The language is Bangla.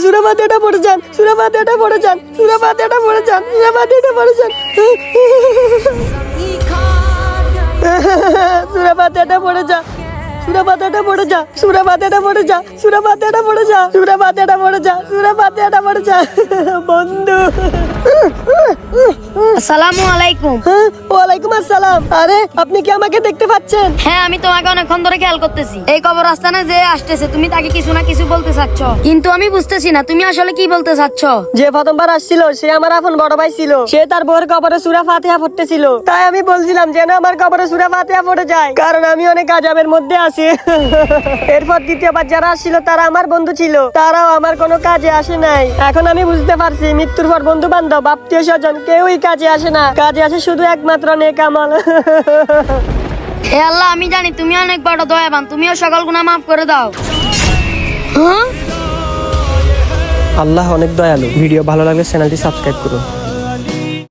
সুরা ফাতিহাটা পড়ে যান, সুরা ফাতিহাটা পড়ে যান, সুরা ফাতিহাটা পড়ে যান, সুরা ফাতিহাটা পড়ে যান, সুরা ফাতিহাটা পড়ে যা, সুরা ফাতিহাটা পড়ে যা, সুরা ফাতিহাটা পড়ে যা, সুরা ফাতিহাটা পড়ে যা, সুরা ফাতিহাটা পড়ে যা, সুরা ফাতিহাটা পড়ে যা বন্ধু। আসসালামু আলাইকুম। ওয়ালাইকুম আসসালাম। আরে আপনি কি আমাকে দেখতে পাচ্ছেন? হ্যাঁ, আমি তোমাকে অনেকক্ষণ ধরে খেয়াল করতেছি। এই কবরস্থানে যে আসতেছে, তুমি তাকে কিছু না কিছু বলতে চাচ্ছ, কিন্তু আমি বুঝতেছি না তুমি আসলে কি বলতে চাচ্ছ। যে প্রথমবার আসছিল সে আমার আপন বড় ভাই ছিল। সে তার বউয়ের কবরে সূরা ফাতিহা পড়তেছিল, তাই আমি বলছিলাম যেন আমার কবরে সূরা ফাতিহা পড়ে যায়, কারণ আমি অনেক আযাবের মধ্যে আছি। এরপর দ্বিতীয়বার যারা আসছিল তারা আমার বন্ধু ছিল, তারাও আমার কোনো কাজে আসে নাই। এখন আমি বুঝতে পারছি মৃত্যুর পর বন্ধু বান্ধব আত্মীয় স্বজন কেউই কাজে আসে না, কাজে আসে শুধু একমাত্র নেক আমল। হে আল্লাহ, আমি জানি তুমি অনেক বড় দয়াবান, তুমিও সকল গুনাহ মাফ করে দাও। আল্লাহ অনেক দয়ালু। ভিডিও ভালো লাগলে চ্যানেলটি সাবস্ক্রাইব করুন।